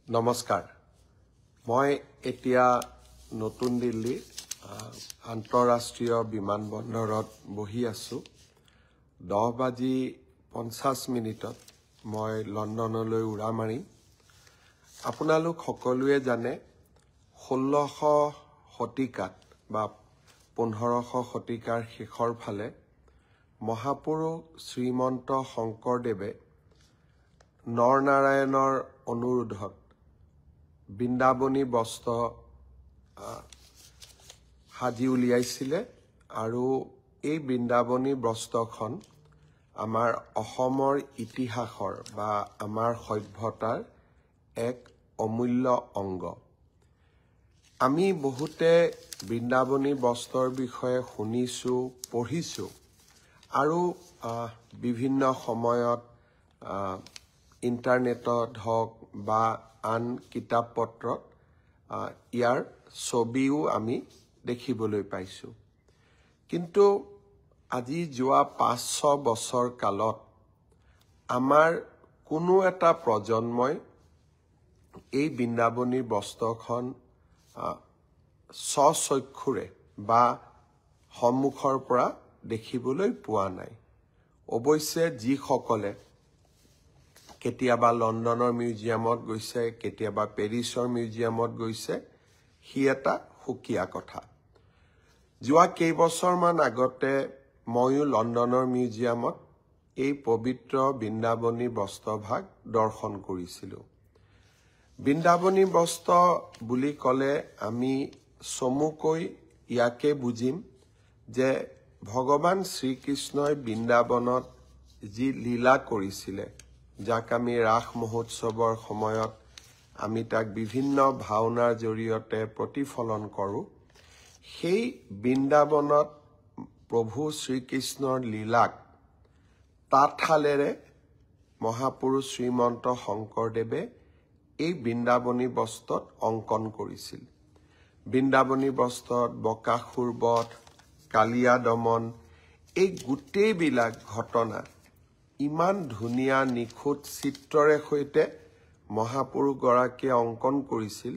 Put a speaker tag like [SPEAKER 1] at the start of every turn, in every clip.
[SPEAKER 1] নমস্কাৰ মই এতিয়া নতুন দিল্লী আন্তঃৰাষ্ট্ৰীয় বিমানবন্দৰত বহি আছো 10:50 মই লণ্ডনলৈ উৰা মাৰিম আপোনালোক সকলোৱে জানে 1600 শতিকাত বা 1500 শতিকাৰ শেষৰ ফালে মহাপুৰুষ শ্ৰীমন্ত শংকৰদেৱে নৰনাৰায়ণৰ অনুৰোধত বৃন্দাবনী বস্ত্ৰ সাজি উলিয়াইছিলে আৰু এই বৃন্দাবনী বস্ত্ৰখন আমাৰ অসমৰ ইতিহাসৰ বা আমাৰ সভ্যতাৰ এক অমূল্য অংগ আমি বহুতে বৃন্দাবনী বস্ত্ৰৰ বিষয়ে শুনিছো পঢ়িছো আৰু বিভিন্ন সময়ত ইন্টাৰনেটত হওক বা আন কিতাপ পত্ৰত ইয়াৰ ছবিও আমি দেখিবলৈ পাইছো কিন্তু আজি যোৱা 500 বছৰ কালত আমাৰ কোনো এটা প্ৰজন্মই এই বৃন্দাবনী বস্ত্ৰখন স্বচক্ষুৰে বা সন্মুখৰ পৰা দেখিবলৈ পোৱা নাই অৱশ্যে যিসকলে কেতিয়াবা লণ্ডনৰ মিউজিয়ামত গৈছে কেতিয়াবা পেৰিছৰ মিউজিয়ামত গৈছে হি এটা সুকীয়া কথা যোৱা কেইবছৰমান আগতে ময়ো লণ্ডনৰ মিউজিয়ামত এই পবিত্ৰ বৃন্দাবনী বস্ত্ৰভাগ দৰ্শন কৰিছিলো বৃন্দাবনী বস্ত্ৰ বুলি ক'লে আমি চমুকৈ ইয়াকে বুজিম যে ভগৱান শ্ৰীকৃষ্ণই বৃন্দাবনত যি লীলা কৰিছিলে যাক আমি ৰাস মহোৎসৱৰ সময়ত আমি তাক বিভিন্ন ভাওনাৰ জৰিয়তে প্ৰতিফলন কৰো সেই বৃন্দাবনত প্ৰভু শ্ৰীকৃষ্ণৰ লীলাক তাঁতশালেৰে মহাপুৰুষ শ্ৰীমন্ত শংকৰদেৱে এই বৃন্দাবনী বস্ত্ৰত অংকন কৰিছিল বৃন্দাবনী বস্ত্ৰত বকাসুৰ বধ কালিয়া দমন এই গোটেইবিলাক ঘটনা ইমান ধুনীয়া নিখুঁত চিত্ৰৰে সৈতে মহাপুৰুষ গৰাকীয়ে অংকন কৰিছিল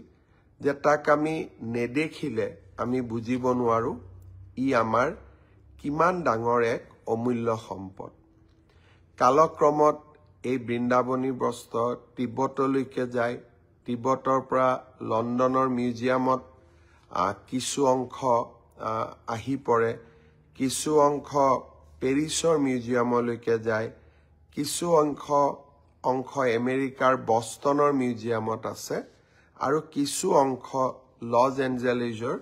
[SPEAKER 1] যে তাক আমি নেদেখিলে আমি বুজিব নোৱাৰো ই আমাৰ কিমান ডাঙৰ এক অমূল্য সম্পদ কালক্ৰমত এই বৃন্দাবনী বস্ত্ৰ তিব্বতলৈকে যায় তিব্বতৰ পৰা লণ্ডনৰ মিউজিয়ামত কিছু অংশ আহি পৰে কিছু অংশ পেৰিছৰ মিউজিয়ামলৈকে যায় কিছু অংশ আমেৰিকাৰ বষ্টনৰ মিউজিয়ামত আছে আৰু কিছু অংশ লছ এঞ্জেলেছৰ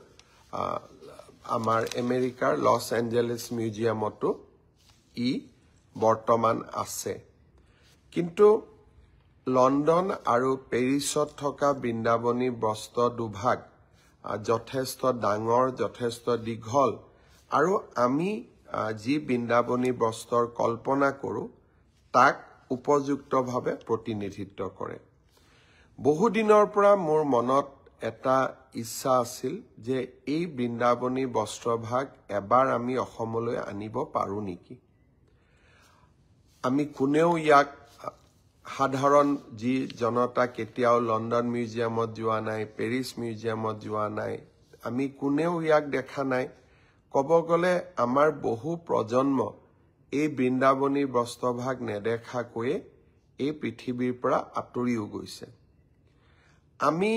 [SPEAKER 1] আমাৰ আমেৰিকাৰ লছ এঞ্জেলেছ মিউজিয়ামতো ই বৰ্তমান আছে কিন্তু লণ্ডন আৰু পেৰিছত থকা বৃন্দাবনী বস্ত্ৰ দুভাগ যথেষ্ট ডাঙৰ যথেষ্ট দীঘল আৰু আমি যি বৃন্দাবনী বস্ত্ৰৰ কল্পনা কৰো তাক উপযুক্তভাৱে প্ৰতিনিধিত্ব কৰে বহু দিনৰ পৰা মোৰ মনত এটা ইচ্ছা আছিল যে এই বৃন্দাবনী বস্ত্ৰভাগ এবাৰ আমি অসমলৈ আনিব পাৰো নেকি আমি কোনেও ইয়াক সাধাৰণ যি জনতা কেতিয়াও লণ্ডন মিউজিয়ামত যোৱা নাই পেৰিছ মিউজিয়ামত যোৱা নাই আমি কোনেও ইয়াক দেখা নাই ক'ব গ'লে আমাৰ বহু প্ৰজন্ম এই বৃন্দাবনী বস্ত্ৰভাগ নেদেখাকৈয়ে এই পৃথিৱীৰ পৰা আঁতৰিও গৈছে আমি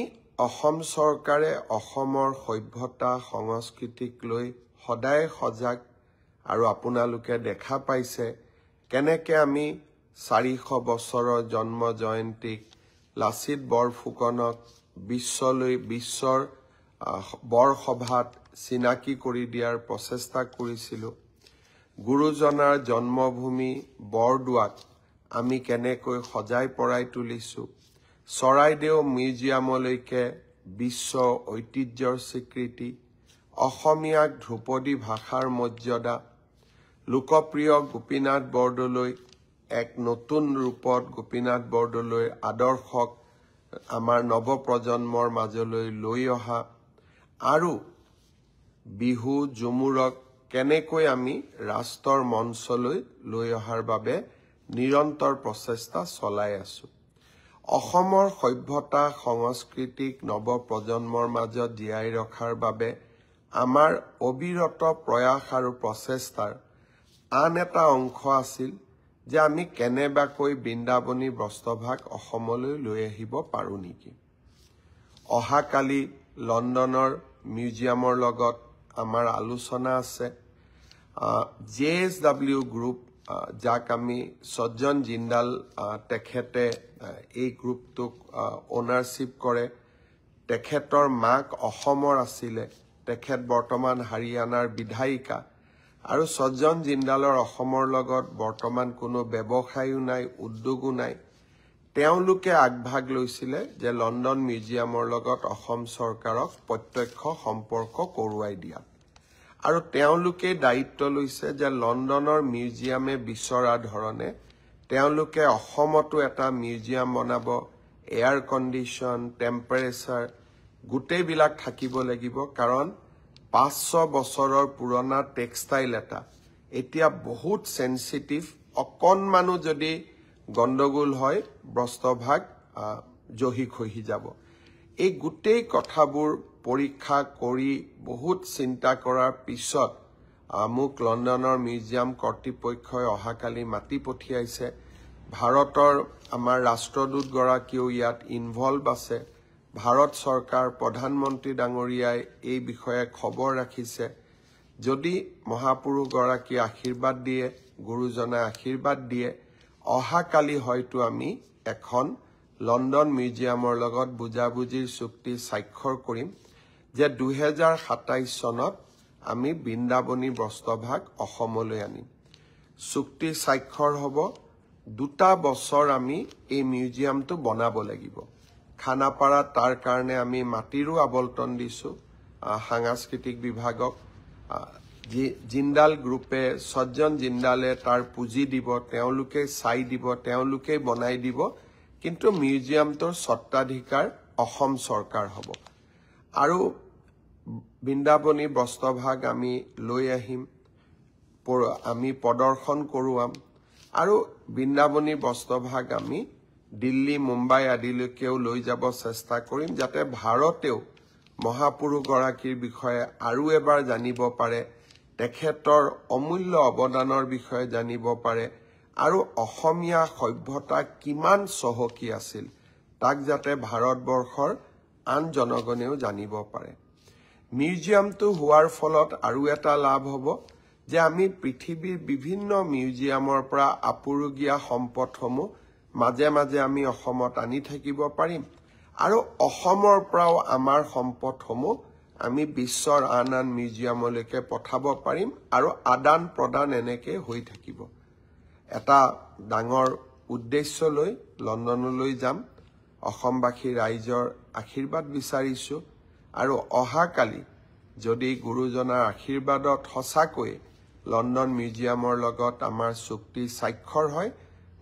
[SPEAKER 1] অসম চৰকাৰে অসমৰ সভ্যতা সংস্কৃতিক লৈ সদায় সজাগ আৰু আপোনালোকে দেখা পাইছে কেনেকে আমি 400 বছৰৰ জন্ম জয়ন্তীক লাচিত বৰফুকনক বিশ্বৰ বৰসভাত চিনাকি কৰি দিয়াৰ প্ৰচেষ্টা কৰিছিলো গুৰুজনাৰ জন্মভূমি বৰদোৱাক আমি কেনেকৈ সজাই পৰাই তুলিছো চৰাইদেউ মিউজিয়ামলৈকে বিশ্ব ঐতিহ্যৰ স্বীকৃতি অসমীয়াক ধ্ৰুপদী ভাষাৰ মৰ্যাদা লোকপ্ৰিয় গোপীনাথ বৰদলৈ এক নতুন ৰূপত গোপীনাথ বৰদলৈৰ আদৰ্শক আমাৰ নৱপ্ৰজন্মৰ মাজলৈ লৈ অহা আৰু বিহু জুমুৰক কেনেকৈ আমি ৰাষ্ট্ৰৰ মঞ্চলৈ লৈ অহাৰ বাবে নিৰন্তৰ প্ৰচেষ্টা চলাই আছো অসমৰ সভ্যতা সংস্কৃতিক নৱপ্ৰজন্মৰ মাজত জীয়াই ৰখাৰ বাবে আমাৰ অবিৰত প্ৰয়াস আৰু প্ৰচেষ্টাৰ আন এটা অংশ আছিল যে আমি কেনেবাকৈ বৃন্দাবনী বস্ত্ৰভাগ অসমলৈ লৈ আহিব পাৰোঁ নেকি। অহাকালি লণ্ডনৰ মিউজিয়ামৰ লগত আমাৰ আলোচনা আছে। JSW গ্ৰুপ, যাক আমি সজ্জন জিন্দাল তেখেতে এই গ্ৰুপটোক অনাৰশ্বিপ কৰে। তেখেতৰ মাক অসমৰ আছিলে, তেখেত বৰ্তমান হাৰিয়ানাৰ বিধায়িকা, আৰু সজ্জন জিন্দালৰ অসমৰ লগত বৰ্তমান কোনো ব্যৱসায়ো নাই, উদ্যোগো নাই। তেওঁলোকে আগভাগ লৈছিলে যে লণ্ডন মিউজিয়ামৰ লগত অসম চৰকাৰক প্ৰত্যক্ষ সম্পৰ্ক কৰোৱাই দিয়া, আৰু তেওঁলোকে দায়িত্ব লৈছে যে লণ্ডনৰ মিউজিয়ামে বিচৰা ধৰণে তেওঁলোকে অসমতো এটা মিউজিয়াম বনাব। এয়াৰ কণ্ডিশ্যন, টেম্পাৰেচাৰ গোটেইবিলাক থাকিব লাগিব, কাৰণ 500 বছৰৰ পুৰণা টেক্সটাইল এটা এতিয়া বহুত সেন্সিটিভ। অকণমানো যদি গণ্ডগোল হয় বস্ত্ৰভাগ জহি খহি যাব। এই গোটেই কথাবোৰ পৰীক্ষা কৰি বহুত চিন্তা কৰাৰ পিছত মোক লণ্ডনৰ মিউজিয়াম কৰ্তৃপক্ষই অহাকালি মাতি পঠিয়াইছে। ভাৰতৰ আমাৰ ৰাষ্ট্ৰদূতগৰাকীও ইয়াত ইনভলভ আছে। ভাৰত চৰকাৰ, প্ৰধানমন্ত্ৰী ডাঙৰীয়াই এই বিষয়ে খবৰ ৰাখিছে। যদি মহাপুৰুষগৰাকী আশীৰ্বাদ দিয়ে, গুৰুজনাই আশীৰ্বাদ দিয়ে, অহাকালি হয়তো আমি এখন লণ্ডন মিউজিয়ামৰ লগত বুজাবুজিৰ চুক্তি স্বাক্ষৰ কৰিম যে 2027 চনত আমি বৃন্দাবনী বস্ত্ৰভাগ অসমলৈ আনিম। চুক্তি স্বাক্ষৰ হ'ব। 2 বছৰ আমি এই মিউজিয়ামটো বনাব লাগিব। খানাপাৰাত তাৰ কাৰণে আমি মাটিৰো আবলটন দিছোঁ সাংস্কৃতিক বিভাগক। জিন্দাল গ্ৰুপে, সজ্জন জিন্দালে তাৰ পুঁজি দিব, তেওঁলোকে চাই দিব, তেওঁলোকে বনাই দিব, কিন্তু মিউজিয়ামটোৰ স্বত্বাধিকাৰ অসম চৰকাৰ হ'ব। আৰু বৃন্দাবনী বস্ত্ৰভাগ আমি লৈ আহিম, আমি প্ৰদৰ্শন কৰোৱাম, আৰু বৃন্দাবনী বস্ত্ৰভাগ আমি দিল্লী, মুম্বাই আদিলৈকেও লৈ যাব চেষ্টা কৰিম, যাতে ভাৰতেও মহাপুৰুষগৰাকীৰ বিষয়ে আৰু এবাৰ জানিব পাৰে, তেখেতৰ অমূল্য অৱদানৰ বিষয়ে জানিব পাৰে, আৰু অসমীয়া সভ্যতা কিমান চহকী আছিল তাক যাতে ভাৰতবৰ্ষৰ আন জনগণেও জানিব পাৰে। মিউজিয়ামটো হোৱাৰ ফলত আৰু এটা লাভ হ'ব যে আমি পৃথিৱীৰ বিভিন্ন মিউজিয়ামৰ পৰা আপুৰুগীয়া সম্পদসমূহ মাজে মাজে আমি অসমত আনি থাকিব পাৰিম, আৰু অসমৰ পৰাও আমাৰ সম্পদসমূহ আমি বিশ্বৰ আন আন মিউজিয়ামলৈকে পঠাব পাৰিম, আৰু আদান প্ৰদান এনেকৈ হৈ থাকিব। এটা ডাঙৰ উদ্দেশ্য লৈ লণ্ডনলৈ যাম। অসমবাসী ৰাইজৰ আশীৰ্বাদ বিচাৰিছোঁ, আৰু অহাকালি যদি গুৰুজনাৰ আশীৰ্বাদত সঁচাকৈ লণ্ডন মিউজিয়ামৰ লগত আমাৰ চুক্তি স্বাক্ষৰ হয়,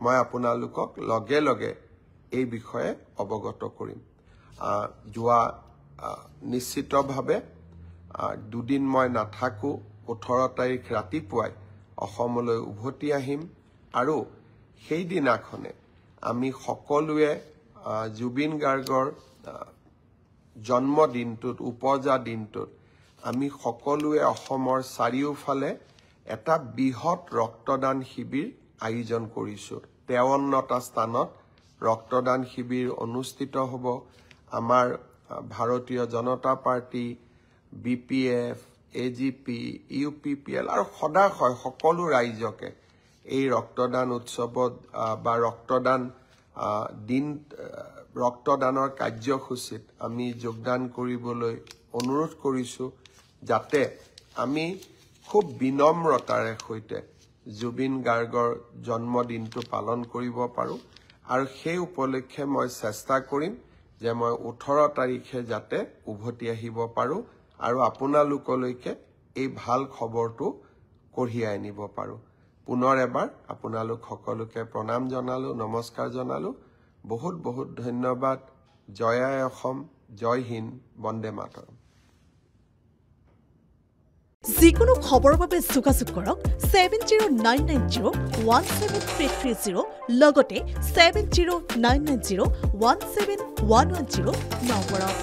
[SPEAKER 1] মই আপোনালোকক লগে লগে এই বিষয়ে অৱগত কৰিম। যোৱা নিশ্চিতভাৱে 2 দিন মই নাথাকোঁ। 18 তাৰিখ ৰাতিপুৱাই অসমলৈ উভতি আহিম, আৰু সেইদিনাখনে আমি সকলোৱে জুবিন গাৰ্গৰ জন্মদিনটোত, উপজা দিনটোত আমি সকলোৱে অসমৰ চাৰিওফালে এটা বৃহৎ ৰক্তদান শিবিৰ আয়োজন কৰিছোঁ। 53টা স্থানত ৰক্তদান শিবিৰ অনুষ্ঠিত হ'ব। আমাৰ ভাৰতীয় জনতা পাৰ্টি, BPF, AGP, UPPL আৰু সদাশয় সকলো ৰাইজকে এই ৰক্তদান উৎসৱত বা ৰক্তদানৰ কাৰ্যসূচীত আমি যোগদান কৰিবলৈ অনুৰোধ কৰিছোঁ, যাতে আমি খুব বিনম্ৰতাৰে সৈতে জুবিন গাৰ্গৰ জন্মদিনটো পালন কৰিব পাৰোঁ। আৰু সেই উপলক্ষে মই চেষ্টা কৰিম যে মই 18 তাৰিখে যাতে উভতি আহিব পাৰোঁ, আৰু আপোনালোকলৈকে এই ভাল খবৰটো কঢ়িয়াই আনিব পাৰোঁ। পুনৰ এবাৰ আপোনালোক সকলোকে প্ৰণাম জনালোঁ, নমস্কাৰ জনালোঁ। বহুত বহুত ধন্যবাদ। জয় আই অসম, জয় হিন্দ, বন্দে মাতৰম।
[SPEAKER 2] যিকোনো খবৰৰ বাবে যোগাযোগ কৰক 7099017330 লগতে 7099017110 নম্বৰত।